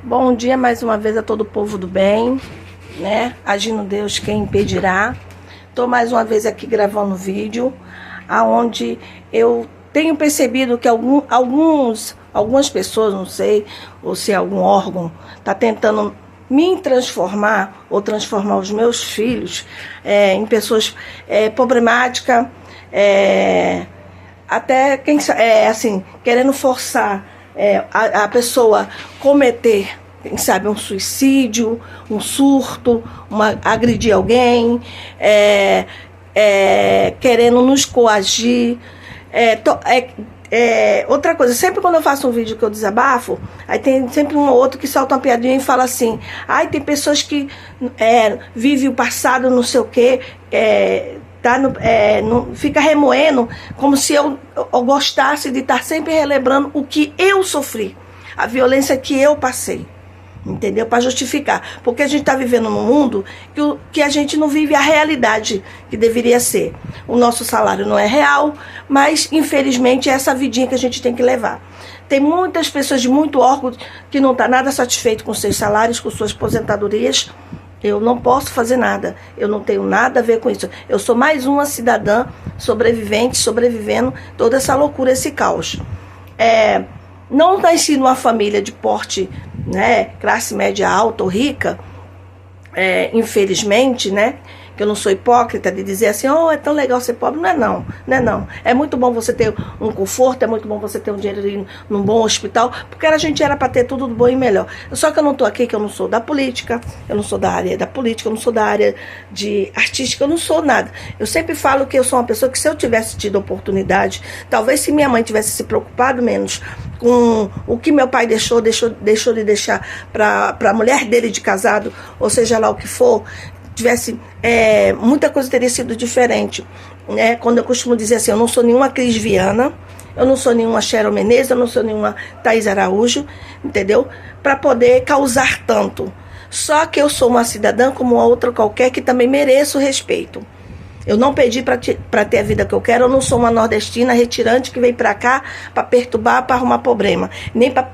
Bom dia mais uma vez a todo o povo do bem, né? Agindo Deus, quem impedirá. Estou mais uma vez aqui gravando vídeo, aonde eu tenho percebido que algumas pessoas, não sei, ou se algum órgão, está tentando me transformar ou transformar os meus filhos em pessoas problemáticas, até assim, querendo forçar a pessoa cometer, quem sabe, um suicídio, um surto, agredir alguém, querendo nos coagir. Outra coisa, sempre quando eu faço um vídeo que eu desabafo, aí tem sempre um ou outro que solta uma piadinha e fala assim: ai, tem pessoas que vivem o passado, não sei o quê, fica remoendo, como se eu gostasse de estar sempre relembrando o que eu sofri, a violência que eu passei, entendeu? Para justificar, porque a gente está vivendo num mundo que a gente não vive a realidade que deveria ser. O nosso salário não é real, mas infelizmente é essa vidinha que a gente tem que levar. Tem muitas pessoas de muito órgão que não estão nada satisfeitos com seus salários, com suas aposentadorias. Eu não posso fazer nada, eu não tenho nada a ver com isso. Eu sou mais uma cidadã sobrevivente, sobrevivendo toda essa loucura, esse caos. Não nasci numa família de porte, né, classe média alta ou rica, infelizmente, né? Que eu não sou hipócrita de dizer assim: oh, é tão legal ser pobre. Não é não, não é não. É muito bom você ter um conforto, é muito bom você ter um dinheiro ir num bom hospital, porque a gente era para ter tudo do bom e melhor. Só que eu não estou aqui, que eu não sou da política, eu não sou da área da política, eu não sou da área de artística, eu não sou nada. Eu sempre falo que eu sou uma pessoa que, se eu tivesse tido oportunidade, talvez se minha mãe tivesse se preocupado menos com o que meu pai deixou de deixar para a mulher dele de casado, ou seja lá o que for, muita coisa teria sido diferente, né? Quando eu costumo dizer assim, eu não sou nenhuma Cris Viana, eu não sou nenhuma Cheryl Menezes, eu não sou nenhuma Thaís Araújo, entendeu? Para poder causar tanto. Só que eu sou uma cidadã como uma outra qualquer, que também mereço respeito. Eu não pedi para ter a vida que eu quero. Eu não sou uma nordestina retirante que vem para cá para perturbar, para arrumar problema, nem para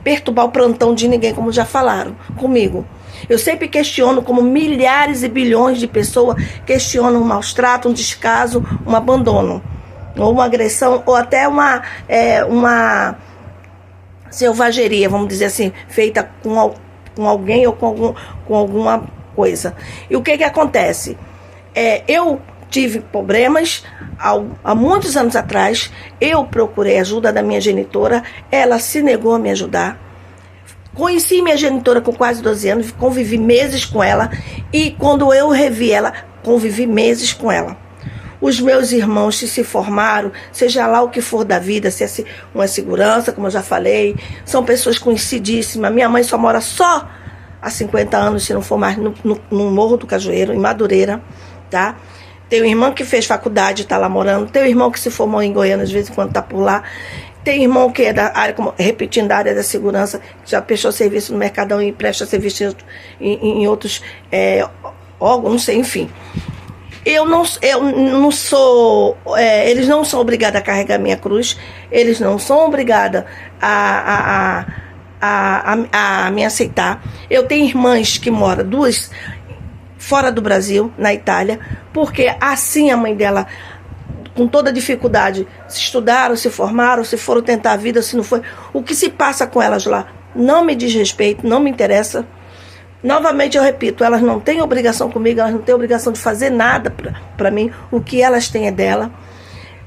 perturbar o plantão de ninguém, como já falaram comigo. Eu sempre questiono, como milhares e bilhões de pessoas questionam um maus trato, um descaso, um abandono, ou uma agressão, ou até uma selvageria, vamos dizer assim, feita com alguém ou com alguma coisa. E o que acontece? Eu tive problemas há muitos anos atrás. Eu procurei ajuda da minha genitora, ela se negou a me ajudar. Conheci minha genitora com quase 12 anos, convivi meses com ela, e quando eu revi ela, convivi meses com ela. Os meus irmãos se formaram, seja lá o que for da vida, se é uma segurança, como eu já falei, são pessoas conhecidíssimas. Minha mãe só mora só há 50 anos, se não for mais, no Morro do Cajueiro, em Madureira, tá? Tem um irmão que fez faculdade, está lá morando. Tem um irmão que se formou em Goiânia, de vez em quando está por lá. Tem irmão que é da área, repetindo, da área da segurança, que já prestou serviço no Mercadão e presta serviço em outros órgãos, não sei, enfim. Eu não sou... eles não são obrigados a carregar minha cruz, eles não são obrigados a me aceitar. Eu tenho irmãs que moram, duas fora do Brasil, na Itália, porque assim a mãe dela, com toda dificuldade, se estudaram, se formaram, se foram tentar a vida, se não foi. O que se passa com elas lá não me diz respeito, não me interessa. Novamente eu repito, elas não têm obrigação comigo, elas não têm obrigação de fazer nada para mim. O que elas têm é dela.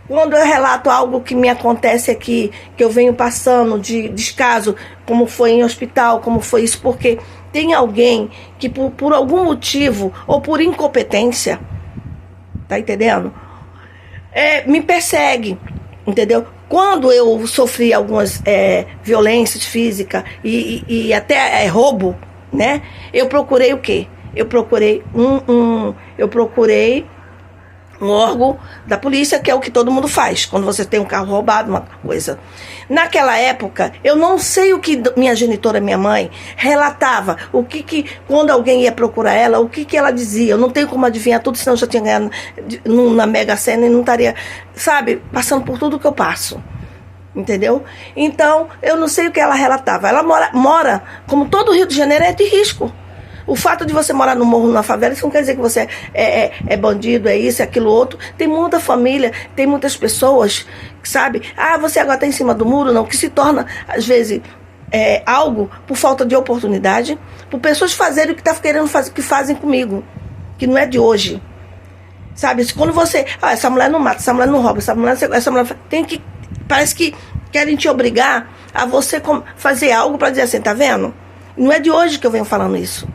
Quando eu relato algo que me acontece aqui, que eu venho passando de descaso, como foi em hospital, como foi isso, porque tem alguém que por algum motivo, ou por incompetência, tá entendendo? Me persegue, entendeu? Quando eu sofri algumas violências físicas e até roubo, né? Eu procurei o quê? Eu procurei um órgão da polícia, que é o que todo mundo faz quando você tem um carro roubado, uma coisa. Naquela época, eu não sei o que minha genitora, minha mãe, relatava, quando alguém ia procurar ela, o que ela dizia. Eu não tenho como adivinhar tudo, senão eu já tinha ganhado na Mega Sena e não estaria, sabe, passando por tudo que eu passo. Entendeu? Então, eu não sei o que ela relatava. Ela mora, como todo o Rio de Janeiro, é de risco. O fato de você morar no morro, numa favela, isso não quer dizer que você é bandido, é isso, é aquilo outro. Tem muita família, tem muitas pessoas, sabe? Ah, você agora está em cima do muro, não. Que se torna, às vezes, algo por falta de oportunidade, por pessoas fazerem o que tá querendo fazer, que fazem comigo, que não é de hoje. Sabe? Quando você... Ah, essa mulher não mata, essa mulher não rouba, essa mulher tem que... Parece que querem te obrigar a você fazer algo para dizer assim, tá vendo? Não é de hoje que eu venho falando isso.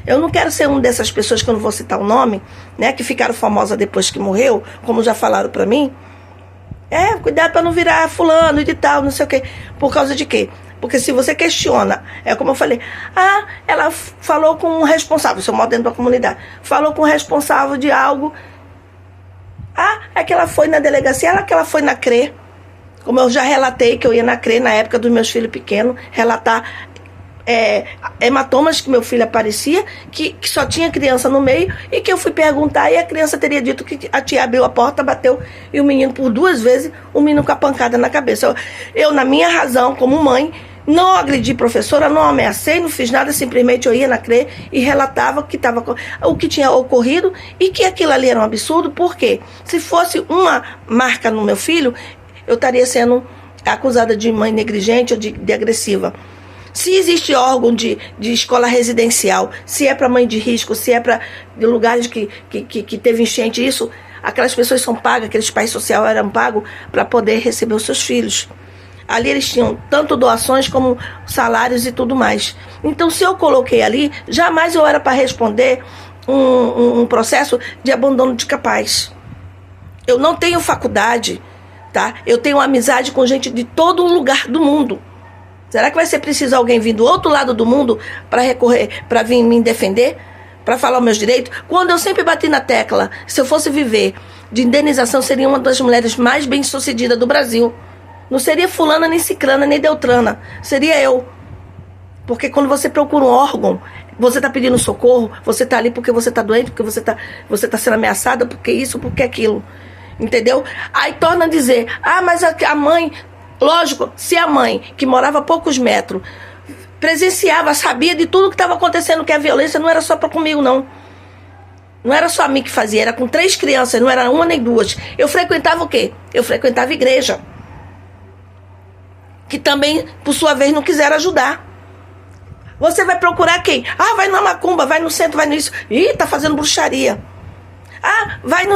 Eu não quero ser uma dessas pessoas, que eu não vou citar o nome, né, que ficaram famosas depois que morreu, como já falaram para mim. Cuidado para não virar fulano e de tal, não sei o quê. Por causa de quê? Porque se você questiona, é como eu falei, ela falou com um responsável, se eu moro dentro da comunidade, falou com um responsável de algo. É que ela foi na delegacia, que ela foi na CRE. Como eu já relatei que eu ia na CRE na época dos meus filhos pequenos, relatar hematomas que meu filho aparecia, que só tinha criança no meio, e que eu fui perguntar, e a criança teria dito que a tia abriu a porta, bateu, e o menino por 2 vezes, o menino com a pancada na cabeça. Eu, na minha razão, como mãe, não agredi professora, não ameacei, não fiz nada, simplesmente eu ia na CRE e relatava o que tinha ocorrido, e que aquilo ali era um absurdo. Por quê? Se fosse uma marca no meu filho, eu estaria sendo acusada de mãe negligente ou de agressiva. Se existe órgão de escola residencial, se é para mãe de risco, se é para lugares que teve enchente, isso, aquelas pessoas são pagas, aqueles pais sociais eram pagos para poder receber os seus filhos. Ali eles tinham tanto doações como salários e tudo mais. Então, se eu coloquei ali, jamais eu era para responder um processo de abandono de capaz. Eu não tenho faculdade, tá? Eu tenho amizade com gente de todo lugar do mundo. Será que vai ser preciso alguém vir do outro lado do mundo para recorrer, para vir me defender, para falar os meus direitos? Quando eu sempre bati na tecla, se eu fosse viver de indenização, seria uma das mulheres mais bem-sucedidas do Brasil. Não seria fulana, nem ciclana, nem deltrana. Seria eu. Porque quando você procura um órgão, você está pedindo socorro, você está ali porque você está doente, porque você tá sendo ameaçada, porque isso, porque aquilo. Entendeu? Aí torna a dizer, mas a mãe... Lógico, se a mãe, que morava a poucos metros, presenciava, sabia de tudo que estava acontecendo, que a violência não era só para comigo, não. Não era só a mim que fazia, era com 3 crianças, não era uma nem 2. Eu frequentava o quê? Eu frequentava igreja. Que também, por sua vez, não quiseram ajudar. Você vai procurar quem? Vai na macumba, vai no centro, vai nisso. Tá fazendo bruxaria. Vai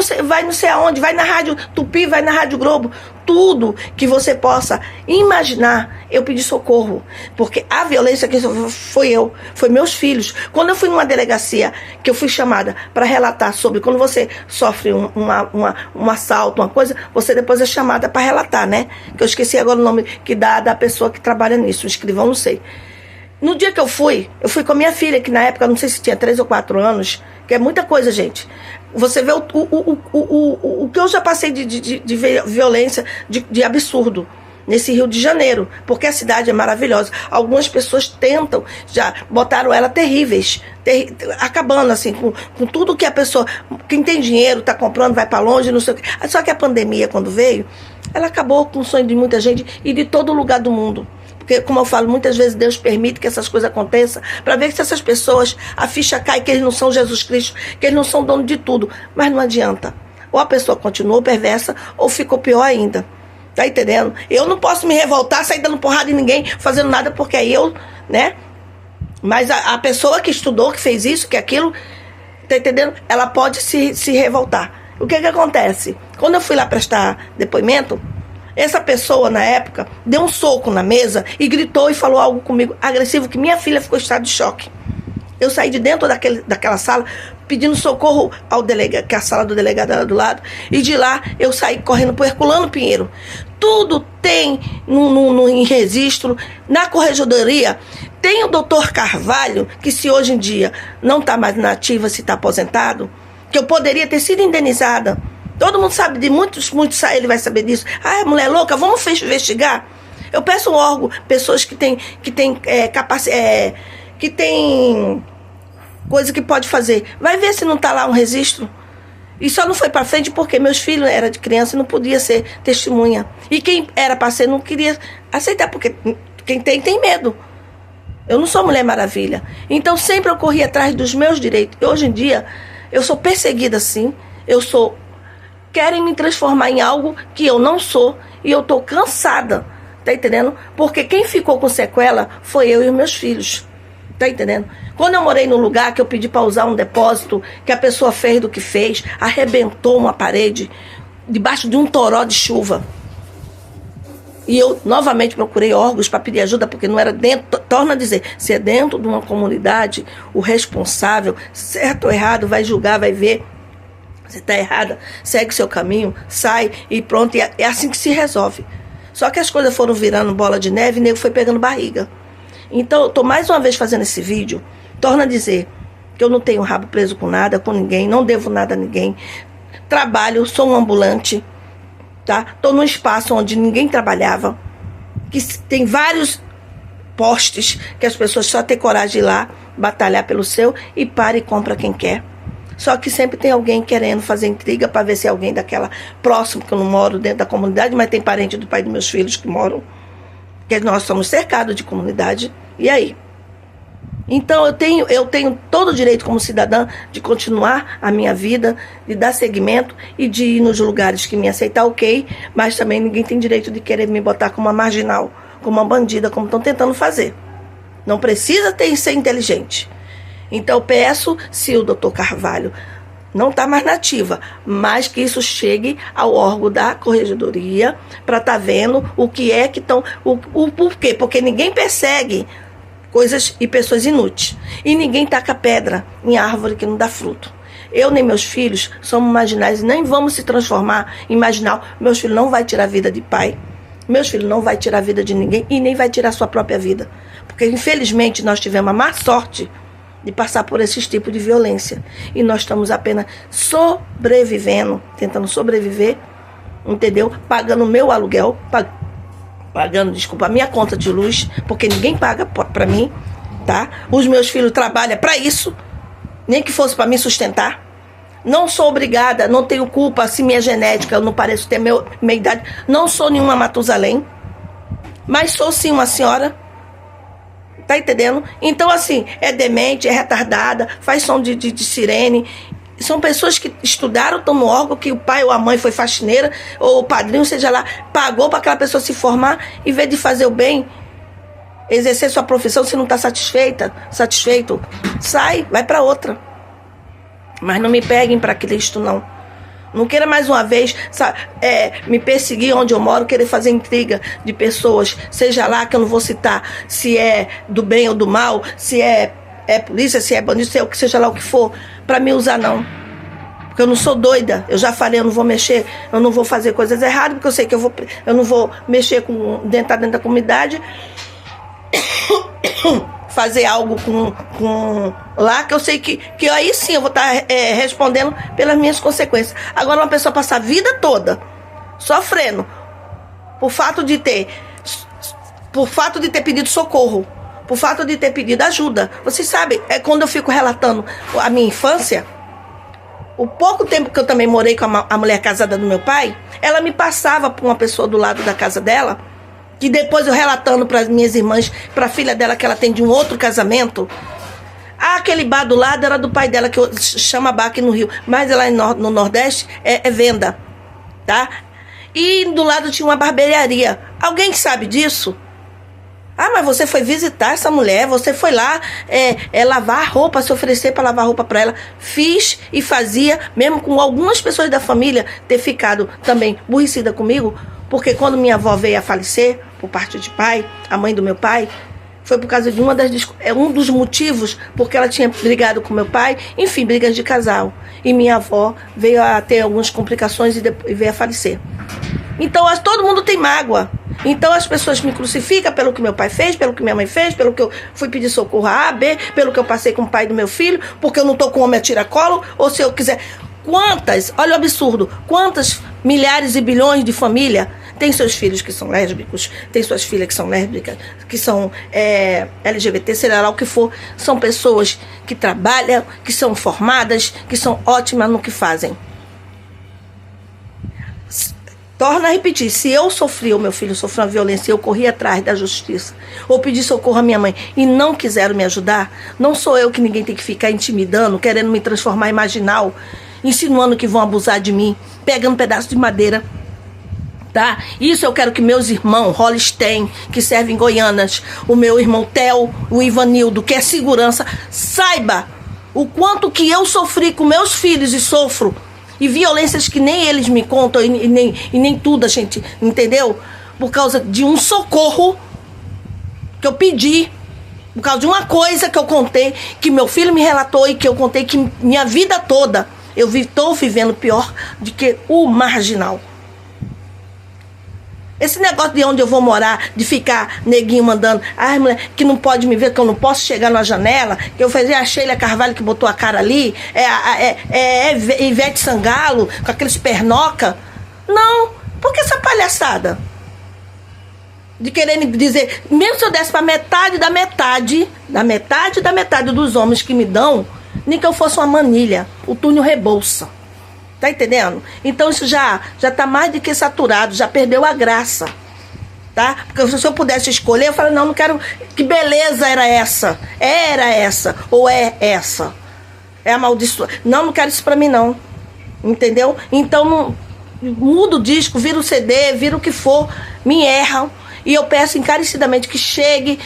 não sei aonde, vai na Rádio Tupi, vai na Rádio Globo. Tudo que você possa imaginar, eu pedi socorro. Porque a violência que foi meus filhos. Quando eu fui numa delegacia, que eu fui chamada para relatar sobre quando você sofre um assalto, uma coisa, você depois é chamada para relatar, né? Que eu esqueci agora o nome que dá da pessoa que trabalha nisso, o escrivão, não sei. No dia que eu fui com a minha filha, que na época, não sei se tinha 3 ou 4 anos, que é muita coisa, gente. Você vê o que eu já passei de violência, de absurdo, nesse Rio de Janeiro, porque a cidade é maravilhosa. Algumas pessoas tentam, já botaram ela terríveis, acabando assim, com tudo que a pessoa, quem tem dinheiro, está comprando, vai para longe, não sei o quê. Só que a pandemia, quando veio, ela acabou com o sonho de muita gente e de todo lugar do mundo. Porque, como eu falo, muitas vezes Deus permite que essas coisas aconteçam para ver se essas pessoas, a ficha cai, que eles não são Jesus Cristo, que eles não são dono de tudo. Mas não adianta. Ou a pessoa continuou perversa, ou ficou pior ainda. Tá entendendo? Eu não posso me revoltar, sair dando porrada em ninguém, fazendo nada, porque aí eu, né? Mas a pessoa que estudou, que fez isso, que aquilo, tá entendendo? Ela pode se revoltar. O que acontece? Quando eu fui lá prestar depoimento, essa pessoa, na época, deu um soco na mesa e gritou e falou algo comigo agressivo, que minha filha ficou em estado de choque. Eu saí de dentro daquela sala pedindo socorro ao delegado, que a sala do delegado era do lado, e de lá eu saí correndo para o Herculano Pinheiro. Tudo tem em registro, na corregedoria. Tem o doutor Carvalho, que se hoje em dia não está mais na ativa, se está aposentado, que eu poderia ter sido indenizada. Todo mundo sabe de muitos, ele vai saber disso. Mulher louca, vamos investigar. Eu peço um órgão, pessoas que têm capacidade, que tem coisa que pode fazer. Vai ver se não está lá um registro. E só não foi para frente porque meus filhos eram de criança e não podia ser testemunha. E quem era para ser não queria aceitar, porque quem tem medo. Eu não sou Mulher Maravilha. Então sempre eu corri atrás dos meus direitos. E hoje em dia eu sou perseguida assim. Querem me transformar em algo que eu não sou. E eu tô cansada. Tá entendendo? Porque quem ficou com sequela foi eu e os meus filhos. Tá entendendo? Quando eu morei num lugar que eu pedi para usar um depósito, que a pessoa fez do que fez, arrebentou uma parede debaixo de um toró de chuva. E eu novamente procurei órgãos para pedir ajuda, porque não era dentro, torna a dizer, se é dentro de uma comunidade, o responsável, certo ou errado, vai julgar, vai ver. Você está errada, segue seu caminho, sai e pronto, e é assim que se resolve. Só que as coisas foram virando bola de neve e o nego foi pegando barriga. Então eu estou mais uma vez fazendo esse vídeo, torna a dizer que eu não tenho rabo preso com nada, com ninguém, não devo nada a ninguém. Trabalho, sou um ambulante, tá? Estou num espaço onde ninguém trabalhava, que tem vários postes que as pessoas só têm coragem de ir lá, batalhar pelo seu e para e compra quem quer. Só que sempre tem alguém querendo fazer intriga para ver se é alguém daquela próximo, que eu não moro dentro da comunidade, mas tem parente do pai dos meus filhos que moram, que nós somos cercados de comunidade. E aí? Então eu tenho todo o direito como cidadã de continuar a minha vida, de dar seguimento e de ir nos lugares que me aceitar, ok, mas também ninguém tem direito de querer me botar como uma marginal, como uma bandida, como estão tentando fazer. Não precisa ser inteligente. Então eu peço, se o doutor Carvalho não está mais na ativa, mas que isso chegue ao órgão da corregedoria para estar vendo o que é que estão... O porquê? Porque ninguém persegue coisas e pessoas inúteis. E ninguém taca pedra em árvore que não dá fruto. Eu nem meus filhos somos marginais e nem vamos se transformar em marginal. Meus filhos não vai tirar a vida de pai. Meus filhos não vai tirar a vida de ninguém e nem vai tirar a sua própria vida. Porque infelizmente nós tivemos a má sorte de passar por esses tipos de violência. E nós estamos apenas sobrevivendo, tentando sobreviver, entendeu? Pagando o meu aluguel, pagando, desculpa, a minha conta de luz, porque ninguém paga para mim, tá? Os meus filhos trabalham para isso, nem que fosse para me sustentar. Não sou obrigada, não tenho culpa se minha genética, eu não pareço ter minha idade, não sou nenhuma Matusalém, mas sou sim uma senhora. Tá entendendo? Então, assim, é demente, é retardada, faz som de sirene. São pessoas que estudaram, estão no órgão, que o pai ou a mãe foi faxineira, ou o padrinho, seja lá, pagou para aquela pessoa se formar, em vez de fazer o bem, exercer sua profissão, se não está satisfeito, sai, vai para outra. Mas não me peguem para Cristo, não. Não queira mais uma vez me perseguir onde eu moro, querer fazer intriga de pessoas, seja lá, que eu não vou citar se é do bem ou do mal, se é polícia, se é bandido, seja lá o que for, para me usar não. Porque eu não sou doida, eu já falei, eu não vou mexer, eu não vou fazer coisas erradas, porque eu sei que eu não vou mexer dentro da comunidade, fazer algo com lá, que eu sei que aí sim eu vou estar respondendo pelas minhas consequências. Agora uma pessoa passar a vida toda sofrendo por fato de ter pedido socorro, por fato de ter pedido ajuda. Vocês sabem, quando eu fico relatando a minha infância, o pouco tempo que eu também morei com a mulher casada do meu pai, ela me passava por uma pessoa do lado da casa dela, que depois eu relatando para as minhas irmãs, para a filha dela que ela tem de um outro casamento, aquele bar do lado era do pai dela, que chama bar aqui no Rio, mas lá no Nordeste é venda, tá? E do lado tinha uma barbearia. Alguém sabe disso? Ah, mas você foi visitar essa mulher, você foi lá lavar roupa, se oferecer para lavar roupa para ela. Fiz e fazia, mesmo com algumas pessoas da família ter ficado também aborrecida comigo, porque quando minha avó veio a falecer, por parte de pai, a mãe do meu pai, foi por causa de um dos motivos, porque ela tinha brigado com meu pai, enfim, brigas de casal. E minha avó veio a ter algumas complicações e veio a falecer. Então, todo mundo tem mágoa. Então, as pessoas me crucificam pelo que meu pai fez, pelo que minha mãe fez, pelo que eu fui pedir socorro a A, B, pelo que eu passei com o pai do meu filho, porque eu não estou com homem a tiracolo, ou se eu quiser... Olha o absurdo, quantas milhares e bilhões de família tem seus filhos que são lésbicos, tem suas filhas que são lésbicas, que são LGBT, sei lá o que for. São pessoas que trabalham, que são formadas, que são ótimas no que fazem. Torna a repetir, se eu sofri, ou meu filho sofreu uma violência, e eu corri atrás da justiça, ou pedi socorro à minha mãe, e não quiseram me ajudar, não sou eu que ninguém tem que ficar intimidando, querendo me transformar em marginal, insinuando que vão abusar de mim, pegando um pedaço de madeira. Tá? Isso eu quero que meus irmãos, Holstein, que servem em Goianas, o meu irmão Theo, o Ivanildo, que é segurança, saiba o quanto que eu sofri com meus filhos e sofro, e violências que nem eles me contam, e nem tudo a gente, entendeu? Por causa de um socorro que eu pedi, por causa de uma coisa que eu contei, que meu filho me relatou e que eu contei que minha vida toda eu estou vivendo pior do que o marginal. Esse negócio de onde eu vou morar, de ficar neguinho mandando, ai, mulher, que não pode me ver, que eu não posso chegar na janela, que eu fazia a Sheila Carvalho que botou a cara ali, Ivete Sangalo, com aqueles pernoca. Não, por que essa palhaçada? De querer dizer, mesmo se eu desse para metade dos homens que me dão, nem que eu fosse uma manilha, o túnel Rebouça. Tá entendendo? Então isso já tá mais do que saturado, já perdeu a graça. Tá? Porque se eu pudesse escolher, eu falei, não quero. Que beleza era essa? Era essa. Ou é essa? É amaldiçoada. Não quero isso pra mim, não. Entendeu? Então, não, muda o disco, vira o CD, vira o que for, me erram. E eu peço encarecidamente que chegue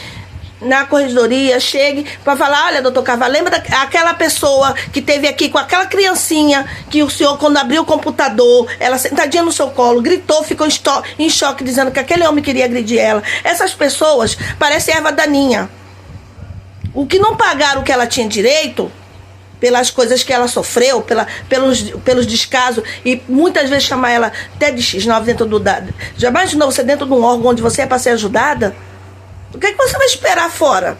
na corregedoria, chegue para falar, olha, doutor Carvalho, lembra daquela pessoa que teve aqui com aquela criancinha que o senhor, quando abriu o computador, ela sentadinha no seu colo, gritou, ficou em choque, dizendo que aquele homem queria agredir ela. Essas pessoas parecem erva daninha. O que não pagaram o que ela tinha direito, pelas coisas que ela sofreu, pelos descasos, e muitas vezes chamar ela até de X9 dentro do... Já imaginou você dentro de um órgão onde você é para ser ajudada? O que você vai esperar fora?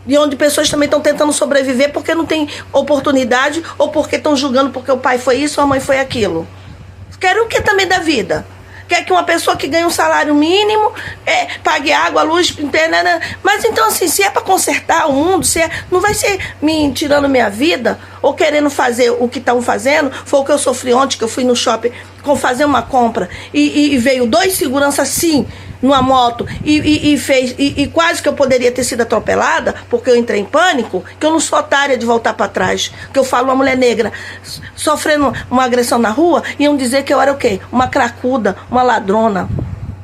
E onde pessoas também estão tentando sobreviver porque não tem oportunidade ou porque estão julgando porque o pai foi isso ou a mãe foi aquilo. Querem o que também da vida? Quer que uma pessoa que ganha um salário mínimo pague água, luz, internet. Mas então, assim, se é para consertar o mundo, não vai ser me tirando minha vida ou querendo fazer o que estão fazendo. Foi o que eu sofri ontem, que eu fui no shopping fazer uma compra e veio 2 seguranças assim, numa moto, e quase que eu poderia ter sido atropelada, porque eu entrei em pânico, que eu não sou otária de voltar para trás, que eu falo uma mulher negra sofrendo uma agressão na rua, iam dizer que eu era o quê? Uma cracuda, uma ladrona,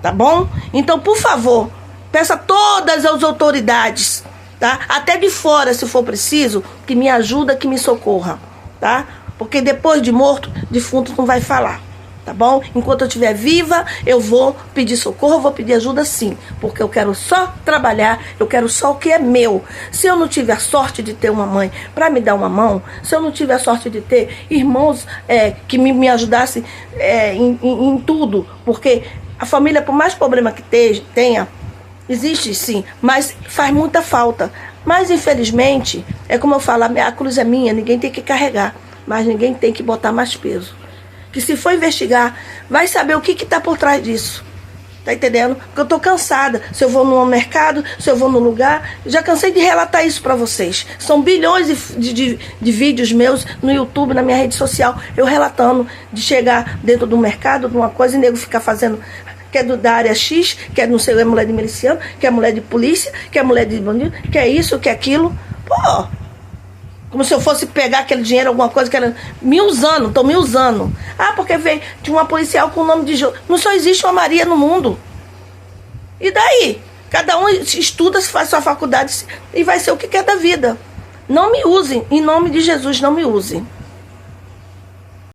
tá bom? Então, por favor, peça a todas as autoridades, tá? Até de fora, se for preciso, que me ajuda, que me socorra, tá? Porque depois de morto, defunto não vai falar. Tá bom? Enquanto eu estiver viva, eu vou pedir socorro, eu vou pedir ajuda sim. Porque eu quero só trabalhar, eu quero só o que é meu. Se eu não tiver a sorte de ter uma mãe para me dar uma mão, se eu não tiver a sorte de ter irmãos que me ajudassem em tudo, porque a família, por mais problema que tenha, existe sim, mas faz muita falta. Mas infelizmente, é como eu falo, a cruz é minha, ninguém tem que carregar, mas ninguém tem que botar mais peso. Que se for investigar, vai saber o que está por trás disso. Tá entendendo? Porque eu tô cansada. Se eu vou no mercado, se eu vou no lugar, já cansei de relatar isso para vocês. São bilhões de vídeos meus no YouTube, na minha rede social, eu relatando de chegar dentro do mercado, de uma coisa, e nego ficar fazendo, que é da área X, que é não sei, é mulher de miliciano, que é mulher de polícia, que é mulher de bandido, que é isso, que é aquilo. Pô! Como se eu fosse pegar aquele dinheiro, alguma coisa que era me usando, estão me usando. Ah, porque veio de uma policial com o nome de... Não só existe uma Maria no mundo. E daí? Cada um estuda, faz sua faculdade e vai ser o que quer da vida. Não me usem, em nome de Jesus, não me usem.